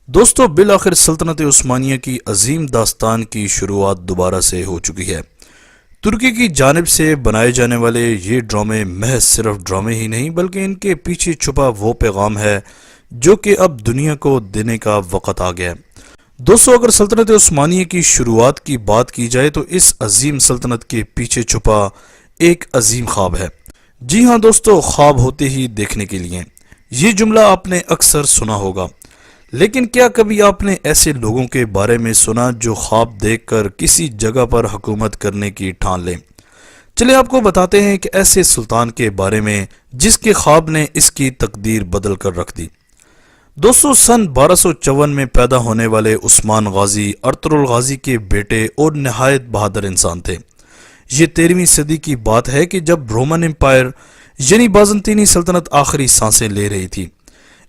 دوستو بالآخر سلطنت عثمانیہ کی عظیم داستان کی شروعات دوبارہ سے ہو چکی ہے۔ ترکی کی جانب سے بنائے جانے والے یہ ڈرامے محض صرف ڈرامے ہی نہیں بلکہ ان کے پیچھے چھپا وہ پیغام ہے جو کہ اب دنیا کو دینے کا وقت آ گیا ہے۔ دوستو اگر سلطنت عثمانیہ کی شروعات کی بات کی جائے تو اس عظیم سلطنت کے پیچھے چھپا ایک عظیم خواب ہے۔ جی ہاں دوستو، خواب ہوتے ہی دیکھنے کے لیے، یہ جملہ آپ نے اکثر سنا ہوگا، لیکن کیا کبھی آپ نے ایسے لوگوں کے بارے میں سنا جو خواب دیکھ کر کسی جگہ پر حکومت کرنے کی ٹھان لیں؟ چلے آپ کو بتاتے ہیں کہ ایسے سلطان کے بارے میں جس کے خواب نے اس کی تقدیر بدل کر رکھ دی۔ دوستو سن 1254 میں پیدا ہونے والے عثمان غازی ارطغرل غازی کے بیٹے اور نہایت بہادر انسان تھے۔ یہ 13ویں صدی کی بات ہے کہ جب رومن امپائر یعنی بازنطینی سلطنت آخری سانسیں لے رہی تھی۔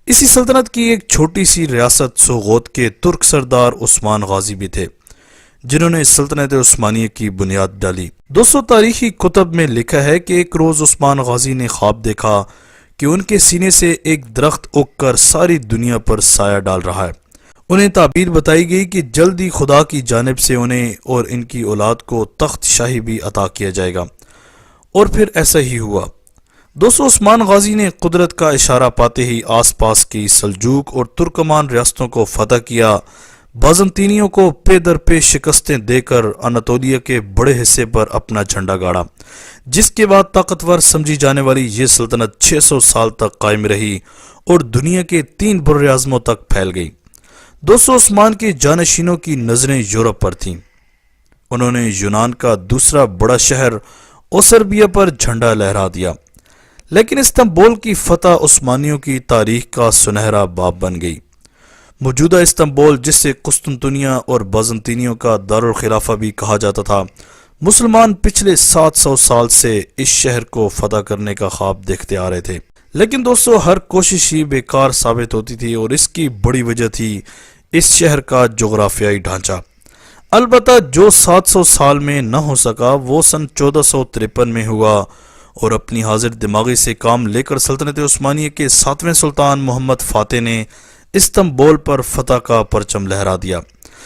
اسی سلطنت کی ایک چھوٹی سی ریاست سوغوت کے ترک سردار عثمان غازی بھی تھے جنہوں نے سلطنت عثمانیہ کی بنیاد ڈالی۔ دوستو تاریخی کتب میں لکھا ہے کہ ایک روز عثمان غازی نے خواب دیکھا کہ ان کے سینے سے ایک درخت اگ کر ساری دنیا پر سایہ ڈال رہا ہے۔ انہیں تعبیر بتائی گئی کہ جلد ہی خدا کی جانب سے انہیں اور ان کی اولاد کو تخت شاہی بھی عطا کیا جائے گا، اور پھر ایسا ہی ہوا۔ دوستو عثمان غازی نے قدرت کا اشارہ پاتے ہی آس پاس کی سلجوق اور ترکمان ریاستوں کو فتح کیا، بازنطینیوں کو پے در پے شکستیں دے کر اناطولیہ کے بڑے حصے پر اپنا جھنڈا گاڑا، جس کے بعد طاقتور سمجھی جانے والی یہ سلطنت 600 سال تک قائم رہی اور دنیا کے 3 براعظموں تک پھیل گئی۔ دوستو عثمان کے جانشینوں کی نظریں یورپ پر تھیں۔ انہوں نے یونان کا دوسرا بڑا شہر اوسربیا پر جھنڈا لہرا دیا، لیکن استنبول کی فتح عثمانیوں کی تاریخ کا سنہرا باب بن گئی۔ موجودہ استنبول، جس سے قسطنطنیہ اور بازنطینیوں کا دارالخلافہ بھی کہا جاتا تھا، مسلمان پچھلے 700 سال سے اس شہر کو فتح کرنے کا خواب دیکھتے آ رہے تھے، لیکن دوستو ہر کوشش ہی بیکار ثابت ہوتی تھی، اور اس کی بڑی وجہ تھی اس شہر کا جغرافیائی ڈھانچہ۔ البتہ جو 700 سال میں نہ ہو سکا وہ سن 1453 میں ہوا، اور اپنی حاضر دماغی سے کام لے کر سلطنت عثمانیہ کے 7ویں سلطان محمد فاتح نے استنبول پر فتح کا پرچم لہرا دیا۔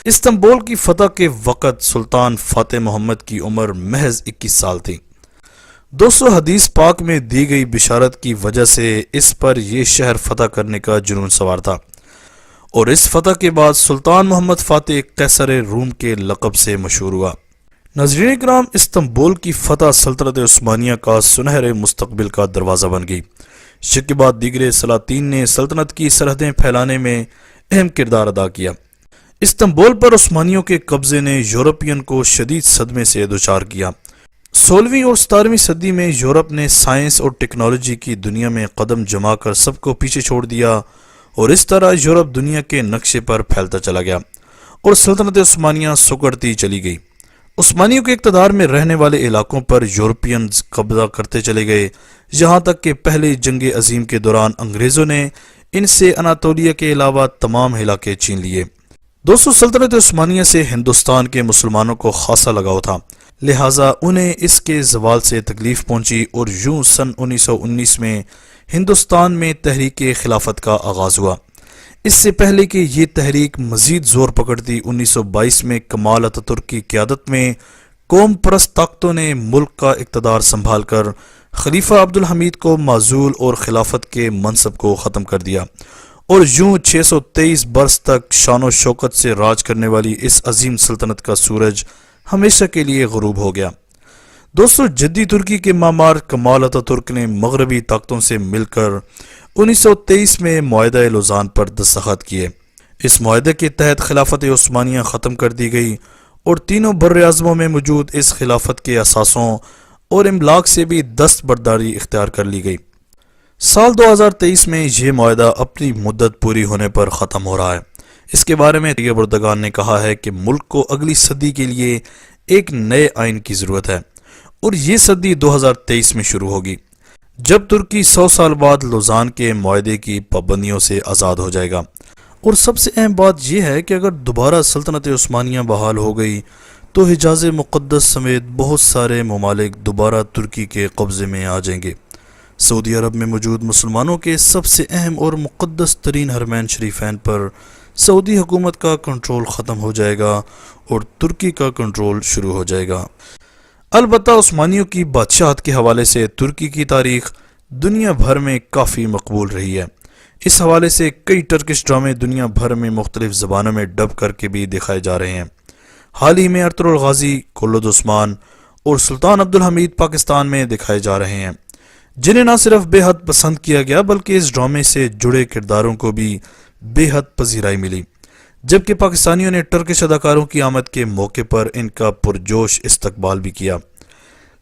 استنبول کی فتح کے وقت سلطان فاتح محمد کی عمر محض 21 سال تھی۔ دوستو حدیث پاک میں دی گئی بشارت کی وجہ سے اس پر یہ شہر فتح کرنے کا جنون سوار تھا، اور اس فتح کے بعد سلطان محمد فاتح قیصر روم کے لقب سے مشہور ہوا۔ ناظرین اکرام، استنبول کی فتح سلطنت عثمانیہ کا سنہرے مستقبل کا دروازہ بن گئی۔ اس کے بعد دیگر سلاطین نے سلطنت کی سرحدیں پھیلانے میں اہم کردار ادا کیا۔ استنبول پر عثمانیوں کے قبضے نے یورپین کو شدید صدمے سے دوچار کیا۔ 16ویں اور 17ویں صدی میں یورپ نے سائنس اور ٹیکنالوجی کی دنیا میں قدم جما کر سب کو پیچھے چھوڑ دیا، اور اس طرح یورپ دنیا کے نقشے پر پھیلتا چلا گیا اور سلطنت عثمانیہ سکڑتی چلی گئی۔ عثمانیوں کے اقتدار میں رہنے والے علاقوں پر یورپینز قبضہ کرتے چلے گئے، یہاں تک کہ پہلی جنگ عظیم کے دوران انگریزوں نے ان سے اناطولیہ کے علاوہ تمام علاقے چھین لیے۔ دوستو سلطنت عثمانیہ سے ہندوستان کے مسلمانوں کو خاصا لگاؤ تھا، لہٰذا انہیں اس کے زوال سے تکلیف پہنچی، اور یوں سن 1919 میں ہندوستان میں تحریک خلافت کا آغاز ہوا۔ اس سے پہلے کہ یہ تحریک مزید زور پکڑتی، 1922 میں کمال اتاترک کی قیادت میں قوم پرست طاقتوں نے ملک کا اقتدار سنبھال کر خلیفہ عبدالحمید کو معزول اور خلافت کے منصب کو ختم کر دیا، اور یوں 623 برس تک شان و شوکت سے راج کرنے والی اس عظیم سلطنت کا سورج ہمیشہ کے لیے غروب ہو گیا۔ دوستو جدی ترکی کے معمار کمال اتاترک نے مغربی طاقتوں سے مل کر 1923 میں معاہدہ لوزان پر دستخط کیے۔ اس معاہدے کے تحت خلافت عثمانیہ ختم کر دی گئی، اور تینوں براعظموں میں موجود اس خلافت کے اثاثوں اور املاک سے بھی دستبرداری اختیار کر لی گئی۔ سال 2023 میں یہ معاہدہ اپنی مدت پوری ہونے پر ختم ہو رہا ہے۔ اس کے بارے میں بردگان نے کہا ہے کہ ملک کو اگلی صدی کے لیے ایک نئے آئین کی ضرورت ہے، اور یہ صدی 2023 میں شروع ہوگی، جب ترکی 100 سال بعد لوزان کے معاہدے کی پابندیوں سے آزاد ہو جائے گا۔ اور سب سے اہم بات یہ ہے کہ اگر دوبارہ سلطنت عثمانیہ بحال ہو گئی تو حجاز مقدس سمیت بہت سارے ممالک دوبارہ ترکی کے قبضے میں آ جائیں گے۔ سعودی عرب میں موجود مسلمانوں کے سب سے اہم اور مقدس ترین حرمین شریفین پر سعودی حکومت کا کنٹرول ختم ہو جائے گا اور ترکی کا کنٹرول شروع ہو جائے گا۔ البتہ عثمانیوں کی بادشاہت کے حوالے سے ترکی کی تاریخ دنیا بھر میں کافی مقبول رہی ہے۔ اس حوالے سے کئی ٹرکش ڈرامے دنیا بھر میں مختلف زبانوں میں ڈب کر کے بھی دکھائے جا رہے ہیں۔ حال ہی میں ارطغرل غازی، کلد عثمان اور سلطان عبدالحمید پاکستان میں دکھائے جا رہے ہیں، جنہیں نہ صرف بے حد پسند کیا گیا بلکہ اس ڈرامے سے جڑے کرداروں کو بھی بے حد پذیرائی ملی، جبکہ پاکستانیوں نے ٹرکش اداکاروں کی آمد کے موقع پر ان کا پرجوش استقبال بھی کیا۔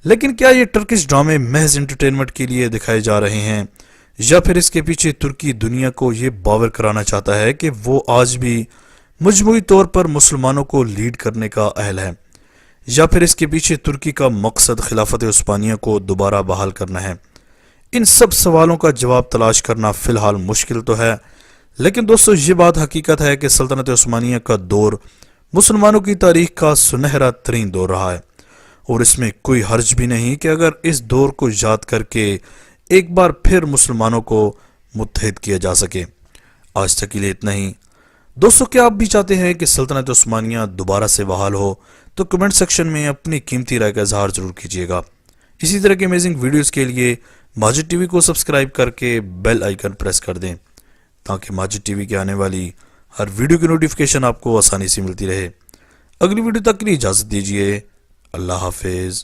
لیکن کیا یہ ٹرکش ڈرامے محض انٹرٹینمنٹ کے لیے دکھائے جا رہے ہیں، یا پھر اس کے پیچھے ترکی دنیا کو یہ باور کرانا چاہتا ہے کہ وہ آج بھی مجموعی طور پر مسلمانوں کو لیڈ کرنے کا اہل ہے، یا پھر اس کے پیچھے ترکی کا مقصد خلافت عثمانیہ کو دوبارہ بحال کرنا ہے؟ ان سب سوالوں کا جواب تلاش کرنا فی الحال مشکل تو ہے، لیکن دوستو یہ بات حقیقت ہے کہ سلطنت عثمانیہ کا دور مسلمانوں کی تاریخ کا سنہرا ترین دور رہا ہے، اور اس میں کوئی حرج بھی نہیں کہ اگر اس دور کو یاد کر کے ایک بار پھر مسلمانوں کو متحد کیا جا سکے۔ آج تک کے لیے اتنا ہی دوستو۔ کیا آپ بھی چاہتے ہیں کہ سلطنت عثمانیہ دوبارہ سے بحال ہو؟ تو کمنٹ سیکشن میں اپنی قیمتی رائے کا اظہار ضرور کیجیے گا۔ اسی طرح کے امیزنگ ویڈیوز کے لیے ماجد ٹی وی کو سبسکرائب کر کے بیل آئیکن پریس کر دیں تاکہ ماجد ٹی وی کے آنے والی ہر ویڈیو کی نوٹیفیکیشن آپ کو آسانی سے ملتی رہے۔ اگلی ویڈیو تک کے لیے اجازت دیجیے۔ اللہ حافظ۔